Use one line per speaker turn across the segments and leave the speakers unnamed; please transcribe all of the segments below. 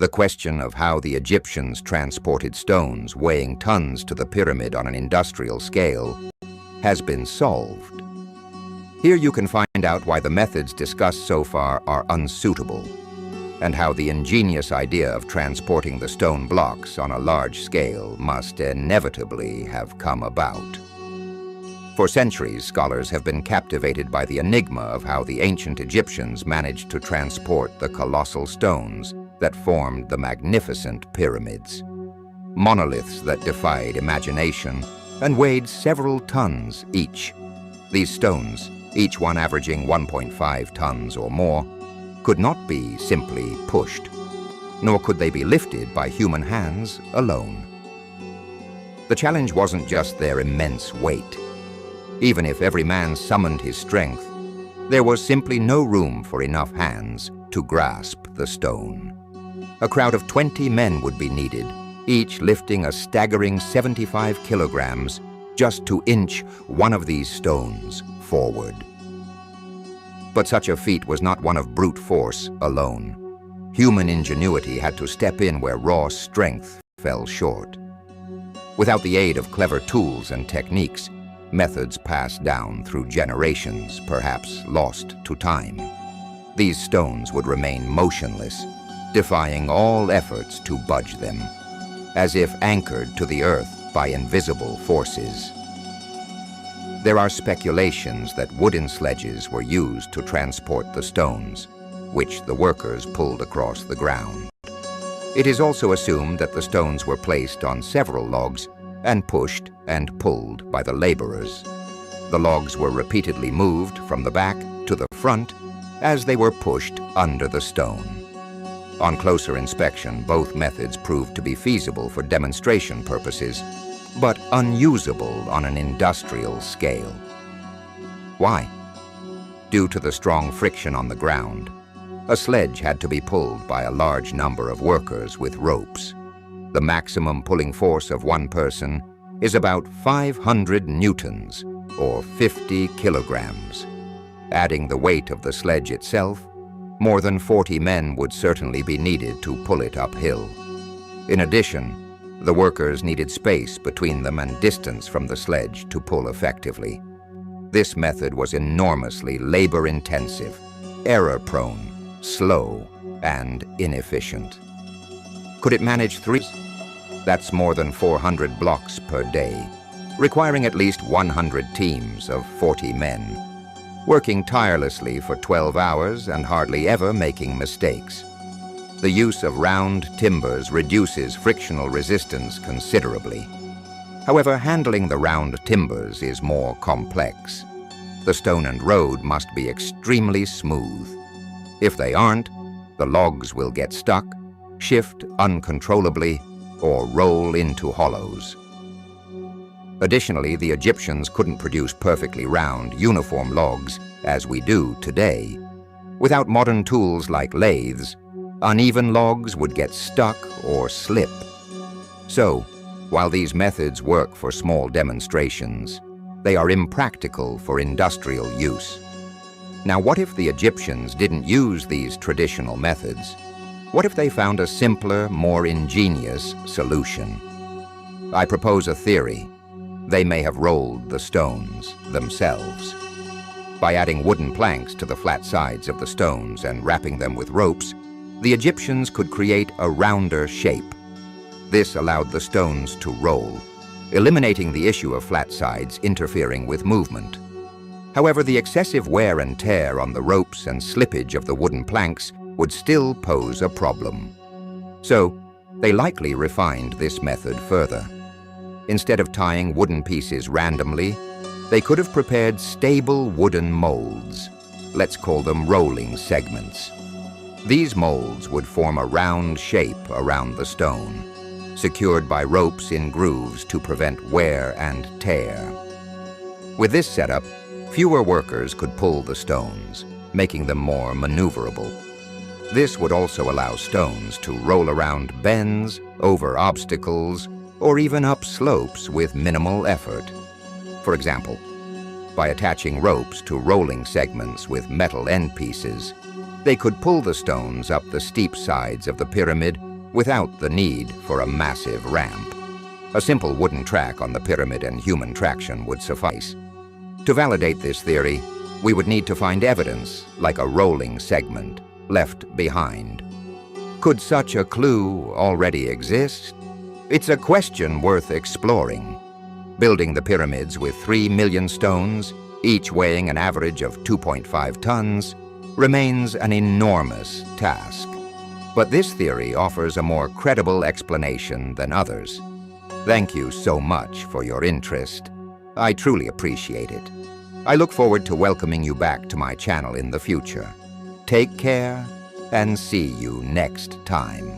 The question of how the Egyptians transported stones weighing tons to the pyramid on an industrial scale has been solved. Here you can find out why the methods discussed so far are unsuitable, and how the ingenious idea of transporting the stone blocks on a large scale must inevitably have come about. For centuries, scholars have been captivated by the enigma of how the ancient Egyptians managed to transport the colossal stones that formed the magnificent pyramids. Monoliths that defied imagination and weighed several tons each. These stones, each one averaging 1.5 tons or more, could not be simply pushed, nor could they be lifted by human hands alone. The challenge wasn't just their immense weight. Even if every man summoned his strength, there was simply no room for enough hands to grasp the stone. A crowd of 20 men would be needed, each lifting a staggering 75 kilograms just to inch one of these stones forward. But such a feat was not one of brute force alone. Human ingenuity had to step in where raw strength fell short. Without the aid of clever tools and techniques, methods passed down through generations, perhaps lost to time, these stones would remain motionless, defying all efforts to budge them, as if anchored to the earth by invisible forces. There are speculations that wooden sledges were used to transport the stones, which the workers pulled across the ground. It is also assumed that the stones were placed on several logs and pushed and pulled by the laborers. The logs were repeatedly moved from the back to the front as they were pushed under the stone. On closer inspection, both methods proved to be feasible for demonstration purposes, but unusable on an industrial scale. Why? Due to the strong friction on the ground, a sledge had to be pulled by a large number of workers with ropes. The maximum pulling force of one person is about 500 newtons, or 50 kilograms. Adding the weight of the sledge itself, more than 40 men would certainly be needed to pull it uphill. In addition, the workers needed space between them and distance from the sledge to pull effectively. This method was enormously labor-intensive, error-prone, slow, and inefficient. Could it manage 3? That's more than 400 blocks per day, requiring at least 100 teams of 40 men, working tirelessly for 12 hours and hardly ever making mistakes. The use of round timbers reduces frictional resistance considerably. However, handling the round timbers is more complex. The stone and road must be extremely smooth. If they aren't, the logs will get stuck, shift uncontrollably, or roll into hollows. Additionally, the Egyptians couldn't produce perfectly round, uniform logs as we do today. Without modern tools like lathes, uneven logs would get stuck or slip. So, while these methods work for small demonstrations, they are impractical for industrial use. Now, what if the Egyptians didn't use these traditional methods? What if they found a simpler, more ingenious solution? I propose a theory. They may have rolled the stones themselves. By adding wooden planks to the flat sides of the stones and wrapping them with ropes, the Egyptians could create a rounder shape. This allowed the stones to roll, eliminating the issue of flat sides interfering with movement. However, the excessive wear and tear on the ropes and slippage of the wooden planks would still pose a problem. So, they likely refined this method further. Instead of tying wooden pieces randomly, they could have prepared stable wooden molds. Let's call them rolling segments. These molds would form a round shape around the stone, secured by ropes in grooves to prevent wear and tear. With this setup, fewer workers could pull the stones, making them more maneuverable. This would also allow stones to roll around bends, over obstacles, or even up slopes with minimal effort. For example, by attaching ropes to rolling segments with metal end pieces, they could pull the stones up the steep sides of the pyramid without the need for a massive ramp. A simple wooden track on the pyramid and human traction would suffice. To validate this theory, we would need to find evidence, like a rolling segment, left behind. Could such a clue already exist? It's a question worth exploring. Building the pyramids with 3 million stones, each weighing an average of 2.5 tons, remains an enormous task. But this theory offers a more credible explanation than others. Thank you so much for your interest. I truly appreciate it. I look forward to welcoming you back to my channel in the future. Take care, and see you next time.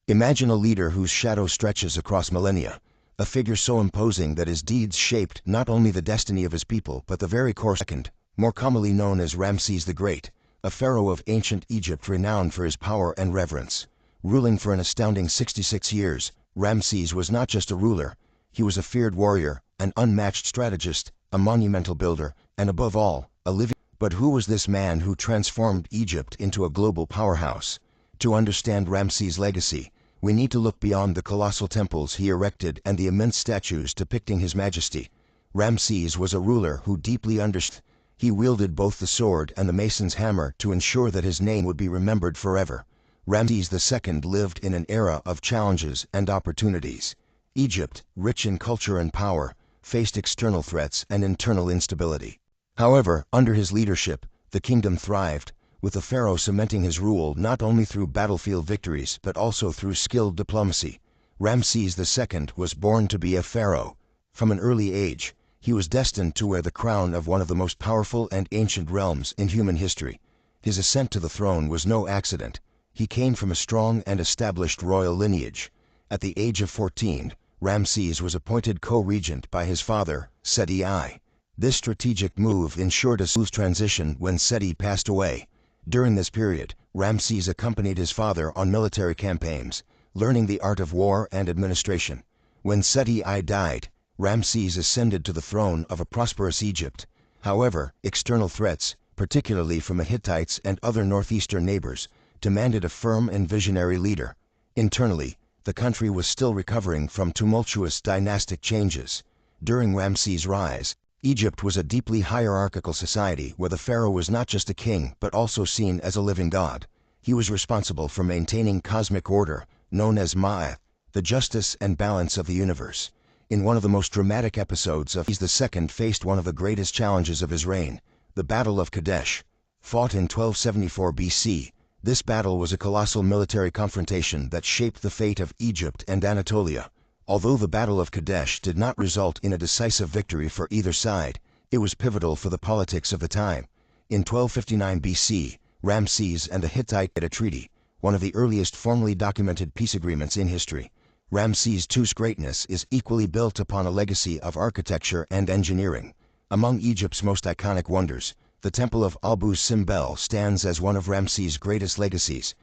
Imagine a leader whose shadow stretches across millennia, a figure so imposing that his deeds shaped not only the destiny of his people but the very course. Second, more commonly known as Ramses the Great, a pharaoh of ancient Egypt renowned for his power and reverence. Ruling for an astounding 66 years, Ramses was not just a ruler, he was a feared warrior, an unmatched strategist, a monumental builder, and above all, a living. But who was this man who transformed Egypt into a global powerhouse? To understand Ramses' legacy, we need to look beyond the colossal temples he erected and the immense statues depicting his majesty. Ramses was a ruler who deeply understood. He wielded both the sword and the mason's hammer to ensure that his name would be remembered forever. Ramses II lived in an era of challenges and opportunities. Egypt, rich in culture and power, faced external threats and internal instability. However, under his leadership, the kingdom thrived, with the pharaoh cementing his rule not only through battlefield victories but also through skilled diplomacy. Ramses II was born to be a pharaoh. From an early age, he was destined to wear the crown of one of the most powerful and ancient realms in human history. His ascent to the throne was no accident. He came from a strong and established royal lineage. At the age of 14, Ramses was appointed co-regent by his father, Seti I. This strategic move ensured a smooth transition when Seti passed away. During this period, Ramses accompanied his father on military campaigns, learning the art of war and administration. When Seti I died, Ramses ascended to the throne of a prosperous Egypt. However, external threats, particularly from the Hittites and other northeastern neighbors, demanded a firm and visionary leader. Internally, the country was still recovering from tumultuous dynastic changes. During Ramses' rise, Egypt was a deeply hierarchical society where the pharaoh was not just a king but also seen as a living god. He was responsible for maintaining cosmic order, known as Ma'at, the justice and balance of the universe. In one of the most dramatic episodes of Ramses II faced one of the greatest challenges of his reign, the Battle of Kadesh. Fought in 1274 BC, this battle was a colossal military confrontation that shaped the fate of Egypt and Anatolia. Although the Battle of Kadesh did not result in a decisive victory for either side, it was pivotal for the politics of the time. In 1259 BC, Ramses and the Hittite made a treaty, one of the earliest formally documented peace agreements in history. Ramses II's greatness is equally built upon a legacy of architecture and engineering. Among Egypt's most iconic wonders, the Temple of Abu Simbel stands as one of Ramses' greatest legacies.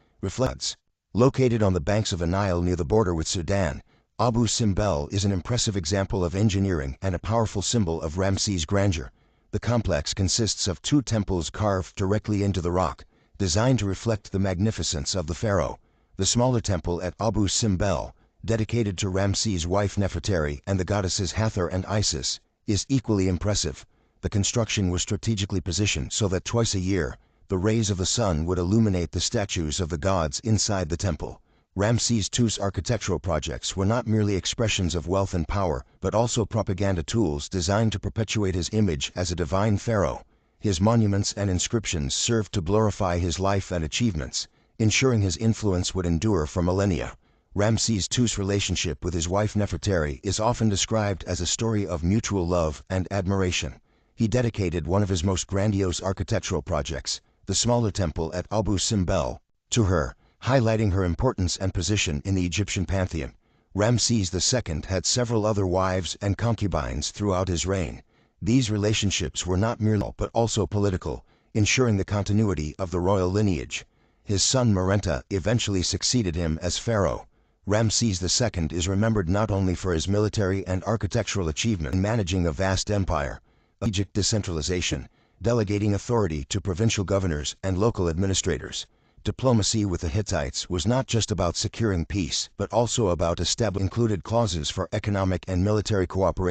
Located on the banks of the Nile near the border with Sudan, Abu Simbel is an impressive example of engineering and a powerful symbol of Ramses' grandeur. The complex consists of 2 temples carved directly into the rock, designed to reflect the magnificence of the pharaoh. The smaller temple at Abu Simbel, dedicated to Ramses' wife Nefertari and the goddesses Hathor and Isis, is equally impressive. The construction was strategically positioned so that twice a year, the rays of the sun would illuminate the statues of the gods inside the temple. Ramses II's architectural projects were not merely expressions of wealth and power, but also propaganda tools designed to perpetuate his image as a divine pharaoh. His monuments and inscriptions served to glorify his life and achievements, ensuring his influence would endure for millennia. Ramses II's relationship with his wife Nefertari is often described as a story of mutual love and admiration. He dedicated one of his most grandiose architectural projects, the smaller temple at Abu Simbel, to her, highlighting her importance and position in the Egyptian pantheon. Ramses II had several other wives and concubines throughout his reign. These relationships were not merely but also political, ensuring the continuity of the royal lineage. His son Marenta eventually succeeded him as pharaoh. Ramses II is remembered not only for his military and architectural achievement in managing a vast empire, Egypt decentralization, delegating authority to provincial governors and local administrators. Diplomacy with the Hittites was not just about securing peace, but also about establishing included clauses for economic and military cooperation.